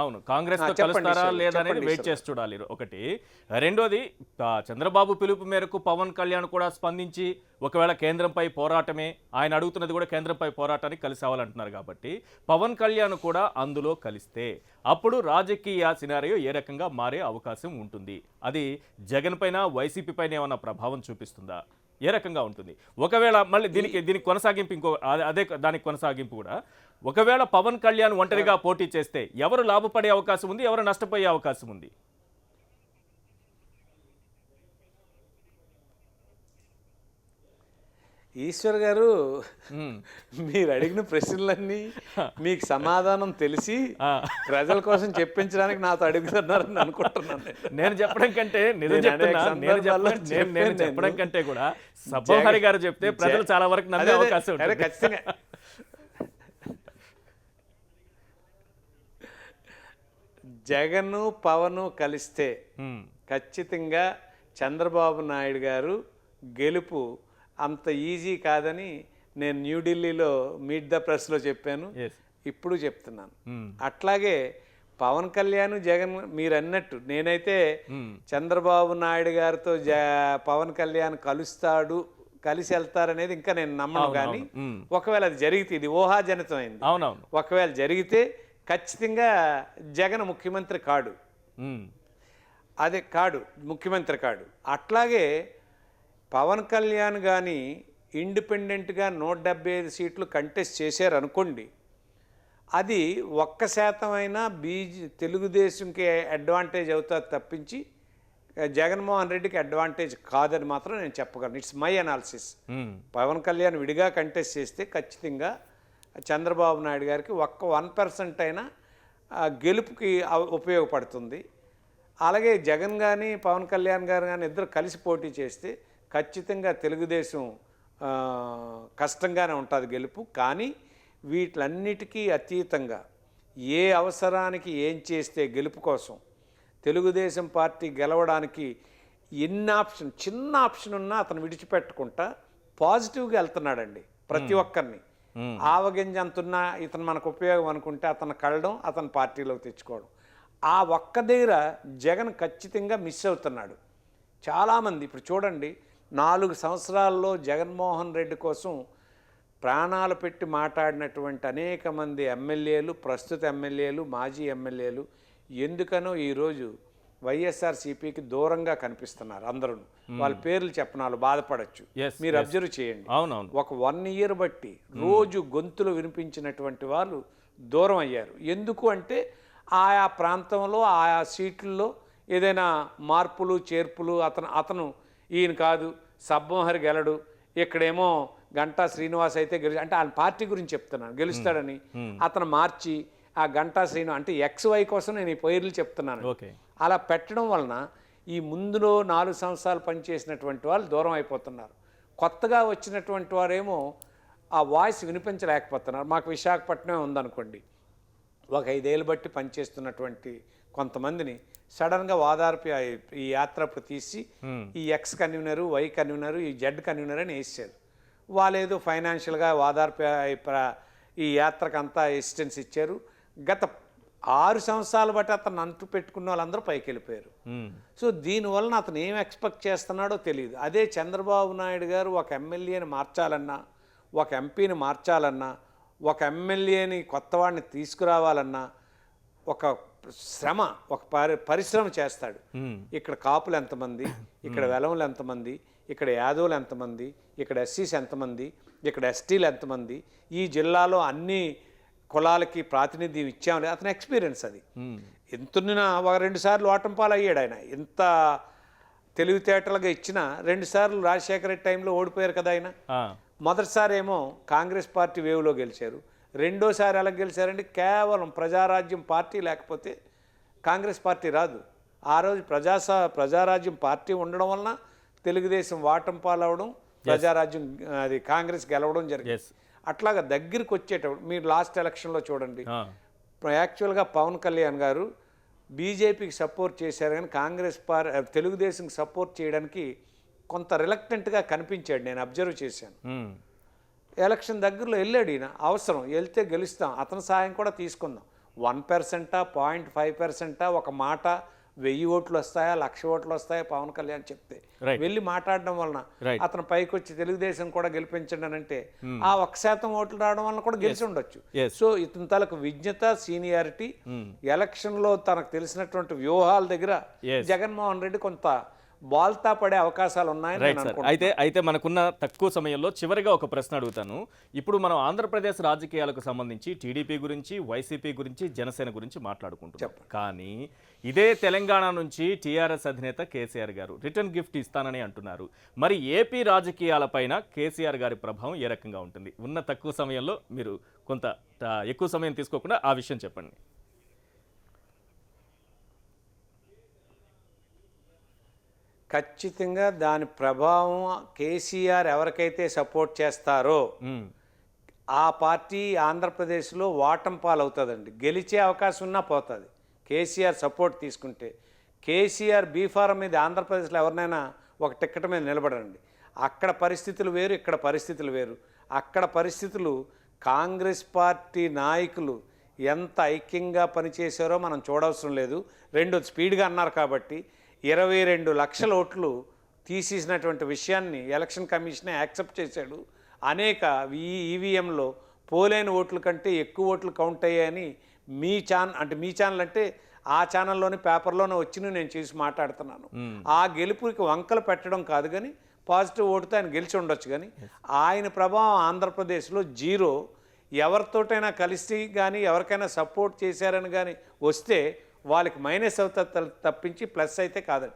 అవును. కాంగ్రెస్‌తో కలుస్తారా లేదా అనేది వెయిట్ చేసి చూడాలి ఒకటి. రెండోది చంద్రబాబు పిలుపు మేరకు పవన్ కళ్యాణ్ కూడా స్పందించి ఒకవేళ కేంద్రంపై పోరాటమే ఆయన అడుగుతున్నది కూడా కేంద్రంపై పోరాటానికి కలిసి అవ్వాలంటున్నారు కాబట్టి పవన్ కళ్యాణ్ కూడా అందులో కలిస్తే అప్పుడు రాజకీయ సినారియో ఏ రకంగా మారే అవకాశం ఉంటుంది. అది జగన్ పైన వైసీపీ పైన ఏమైనా ప్రభావం చూపిస్తుందా? ఏ రకంగా ఉంటుంది? ఒకవేళ మళ్ళీ దీనికి కొనసాగింపు అదే దానికి కొనసాగింపు కూడా ఒకవేళ పవన్ కళ్యాణ్ ఒంటరిగా పోటీ చేస్తే ఎవరు లాభపడే అవకాశం ఉంది, ఎవరు నష్టపోయే అవకాశం ఉంది? ఈశ్వర్ గారు, మీరు అడిగిన ప్రశ్నలన్నీ మీకు సమాధానం తెలిసి ప్రజల కోసం చెప్పించడానికి నాతో అడుగుతున్నారని అనుకుంటున్నాను. నేను చెప్పడం కంటే నేను చెప్పడం కంటే కూడా సబ్బోహరి గారు చెప్తే ప్రజలు చాలా వరకు నమ్మే అవకాశం ఉంటుంది. ఖచ్చితంగా జగన్ పవన్ కలిస్తే ఖచ్చితంగా చంద్రబాబు నాయుడు గారు గెలుపు అంత ఈజీ కాదని నేను న్యూఢిల్లీలో మీట్ ద ప్రెస్లో చెప్పాను, ఇప్పుడు చెప్తున్నాను. అట్లాగే పవన్ కళ్యాణ్ జగన్ మీరు అన్నట్టు నేనైతే చంద్రబాబు నాయుడు గారితో పవన్ కళ్యాణ్ కలిసి వెళ్తారనేది ఇంకా నేను నమ్మను. కానీ ఒకవేళ అది జరిగితే, ఇది ఊహాజనితమైంది, ఒకవేళ జరిగితే ఖచ్చితంగా జగన్ ముఖ్యమంత్రి కాడు, ముఖ్యమంత్రి కాడు. అట్లాగే పవన్ కళ్యాణ్ కానీ ఇండిపెండెంట్గా 175 సీట్లు కంటెస్ట్ చేశారనుకోండి, అది 1% అయినా తెలుగుదేశంకి అడ్వాంటేజ్ అవుతుంది తప్పించి జగన్మోహన్ రెడ్డికి అడ్వాంటేజ్ కాదని మాత్రం నేను చెప్పగలను. It's my analysis. Pawan Kalyan విడిగా కంటెస్ట్ చేస్తే ఖచ్చితంగా చంద్రబాబు నాయుడు గారికి 1% అయినా గెలుపుకి ఉపయోగపడుతుంది. అలాగే జగన్ కానీ పవన్ కళ్యాణ్ గారు కానీ ఇద్దరు కలిసి పోటీ చేస్తే ఖచ్చితంగా తెలుగుదేశం కష్టంగానే ఉంటుంది గెలుపు. కానీ వీటిలన్నిటికీ అతీతంగా ఏ అవసరానికి ఏం చేస్తే గెలుపు కోసం తెలుగుదేశం పార్టీ గెలవడానికి చిన్న ఆప్షన్ ఉన్నా అతను విడిచిపెట్టకుండా పాజిటివ్గా వెళ్తున్నాడండి ప్రతి ఒక్కరిని. ఆవగింజ అంతున్నా ఇతను మనకు ఉపయోగం అనుకుంటే అతను కలడం, అతను పార్టీలోకి తెచ్చుకోవడం, ఆ ఒక్క దగ్గర జగన్ ఖచ్చితంగా మిస్ అవుతున్నాడు. చాలామంది ఇప్పుడు చూడండి, 4 సంవత్సరాల్లో జగన్మోహన్ రెడ్డి కోసం ప్రాణాలు పెట్టి మాట్లాడినటువంటి అనేక మంది ఎమ్మెల్యేలు, ప్రస్తుత ఎమ్మెల్యేలు, మాజీ ఎమ్మెల్యేలు ఎందుకనో ఈరోజు వైఎస్ఆర్సీపీకి దూరంగా కనిపిస్తున్నారు. అందరూ వాళ్ళ పేర్లు చెప్పనాలు బాధపడచ్చు, మీరు అబ్జర్వ్ చేయండి. ఒక 1 ఇయర్ బట్టి రోజు గొంతులు వినిపించినటువంటి వాళ్ళు దూరం అయ్యారు. ఎందుకు అంటే ఆయా ప్రాంతంలో ఆయా సీట్లలో ఏదైనా మార్పులు చేర్పులు, అతను ఈయన కాదు, సబ్బోహరి గెలడు, ఇక్కడేమో గంటా శ్రీనివాస్ అయితే అంటే ఆయన పార్టీ గురించి చెప్తున్నాను, గెలుస్తాడని అతను మార్చి ఆ గంటా శ్రీను అంటే XY కోసం నేను ఈ పేర్లు చెప్తున్నాను. అలా పెట్టడం వలన ఈ ముందులో 4 సంవత్సరాలు పనిచేసినటువంటి వాళ్ళు దూరం అయిపోతున్నారు. కొత్తగా వచ్చినటువంటి వారేమో ఆ వాయిస్ వినిపించలేకపోతున్నారు. మాకు విశాఖపట్నం ఉందనుకోండి, ఒక 5 ఏళ్ళు బట్టి పనిచేస్తున్నటువంటి కొంతమందిని సడన్గా వాదార్పి ఈ యాత్రకు తీసి ఈ X కన్వీనరు, Y కన్వీనరు, ఈ Z కన్వీనర్ అని వేసారు. వాళ్ళు ఏదో ఫైనాన్షియల్గా వాదార్పి ఈ యాత్రకు అంతా అసిస్టెన్స్ ఇచ్చారు. గత 6 సంవత్సరాలు బట్టి అతను అంటు పెట్టుకున్న వాళ్ళందరూ పైకి వెళ్ళిపోయారు. సో దీనివలన అతను ఏం ఎక్స్పెక్ట్ చేస్తున్నాడో తెలియదు. అదే చంద్రబాబు నాయుడు గారు ఒక ఎమ్మెల్యేని మార్చాలన్నా, ఒక ఎంపీని మార్చాలన్నా, ఒక ఎమ్మెల్యేని కొత్తవాడిని తీసుకురావాలన్నా ఒక శ్రమ, ఒక పరిశ్రమ చేస్తాడు. ఇక్కడ కాపులు ఎంతమంది, ఇక్కడ వెలములు ఎంతమంది, ఇక్కడ యాదవులు ఎంతమంది, ఇక్కడ ఎస్సీస్ ఎంతమంది, ఇక్కడ ఎస్టీలు ఎంతమంది, ఈ జిల్లాలో అన్ని కులాలకి ప్రాతినిధ్యం ఇచ్చామని అతని ఎక్స్పీరియన్స్. అది ఎంతున్నా 1-2 సార్లు ఓటంపాలు అయ్యాడు ఆయన. ఎంత తెలివితేటలుగా ఇచ్చినా 2 సార్లు రాజశేఖర రెడ్డి టైంలో ఓడిపోయారు కదా ఆయన. మొదటిసారి ఏమో కాంగ్రెస్ పార్టీ వేవ్లో గెలిచారు, రెండోసారి ఎలా గెలిచారండి? కేవలం ప్రజారాజ్యం పార్టీ లేకపోతే కాంగ్రెస్ పార్టీ రాదు. ఆ రోజు ప్రజారాజ్యం పార్టీ ఉండడం వలన తెలుగుదేశం వాటం పాలవడం, ప్రజారాజ్యం అది కాంగ్రెస్ గెలవడం జరిగింది. అట్లాగా దగ్గరికి వచ్చేటప్పుడు మీరు లాస్ట్ ఎలక్షన్లో చూడండి, యాక్చువల్గా పవన్ కళ్యాణ్ గారు బీజేపీకి సపోర్ట్ చేశారు కానీ కాంగ్రెస్ తెలుగుదేశంకి సపోర్ట్ చేయడానికి కొంత రిలక్టెంట్గా కనిపించాడు. నేను అబ్జర్వ్ చేశాను. ఎలక్షన్ దగ్గరలో వెళ్ళాడు ఈయన, అవసరం వెళ్తే గెలుస్తాం, అతని సహాయం కూడా తీసుకుందాం. 1%, 0.5%, ఒక మాట 1000 ఓట్లు వస్తాయా, 1,00,000 ఓట్లు వస్తాయా పవన్ కళ్యాణ్ చెప్తే Right. వెళ్ళి మాట్లాడడం వలన Right. అతను పైకి వచ్చి తెలుగుదేశం కూడా గెలిపించండి అని అంటే ఆ 1% ఓట్లు రావడం వలన కూడా గెలిచి ఉండొచ్చు. Yes. సో ఇతని తాలకు విజ్ఞత, సీనియారిటీ, ఎలక్షన్లో తనకు తెలిసినటువంటి వ్యూహాల దగ్గర Yes. జగన్మోహన్ రెడ్డి కొంత బాల్తా పడే అవకాశాలు ఉన్నాయని రైట్ నేను సార్. అనుకుంటున్నాను. అయితే మనకున్న తక్కువ సమయంలో చివరిగా ఒక ప్రశ్న అడుగుతాను. ఇప్పుడు మనం ఆంధ్రప్రదేశ్ రాజకీయాలకు సంబంధించి టీడీపీ గురించి, వైసీపీ గురించి, జనసేన గురించి మాట్లాడుకుంటున్నాం. కానీ ఇదే తెలంగాణ నుంచి టీఆర్ఎస్ అధినేత కేసీఆర్ గారు రిటర్న్ గిఫ్ట్ ఇస్తానని అంటున్నారు. మరి ఏపీ రాజకీయాలపైన కేసీఆర్ గారి ప్రభావం ఏ రకంగా ఉంటుంది? ఉన్న తక్కువ సమయంలో మీరు కొంత ఎక్కువ సమయం తీసుకోకుండా ఆ విషయం చెప్పండి. ఖచ్చితంగా దాని ప్రభావం కేసీఆర్ ఎవరికైతే సపోర్ట్ చేస్తారో ఆ పార్టీ ఆంధ్రప్రదేశ్లో ఓటం పాలవుతుందండి. గెలిచే అవకాశం ఉన్నా పోతుంది కేసీఆర్ సపోర్ట్ తీసుకుంటే. కేసీఆర్ బీఫారం మీద ఆంధ్రప్రదేశ్లో ఎవరినైనా ఒక టిక్కెట్ మీద నిలబడండి. అక్కడ పరిస్థితులు వేరు, ఇక్కడ పరిస్థితులు వేరు. అక్కడ పరిస్థితులు కాంగ్రెస్ పార్టీ నాయకులు ఎంత ఐక్యంగా పనిచేశారో మనం చూడవసరం లేదు. రెండు స్పీడ్గా అన్నారు కాబట్టి 22 లక్షల ఓట్లు తీసేసినటువంటి విషయాన్ని ఎలక్షన్ కమిషనే యాక్సెప్ట్ చేశాడు. అనేక ఈవీఎంలో పోలేని ఓట్ల కంటే ఎక్కువ ఓట్లు కౌంట్ అయ్యాయని మీ ఛానల్ అంటే ఆ ఛానల్లోని పేపర్లోనే వచ్చి నేను చేసి మాట్లాడుతున్నాను. ఆ గెలుపుకి వంకలు పెట్టడం కాదు, కానీ పాజిటివ్ ఓటుతో ఆయన గెలిచి ఉండొచ్చు. కానీ ఆయన ప్రభావం ఆంధ్రప్రదేశ్లో జీరో. ఎవరితోటైనా కలిసి కానీ ఎవరికైనా సపోర్ట్ చేశారని కానీ వస్తే వాళ్ళకి మైనస్ అవుతుంది తప్పించి ప్లస్ అయితే కాదండి.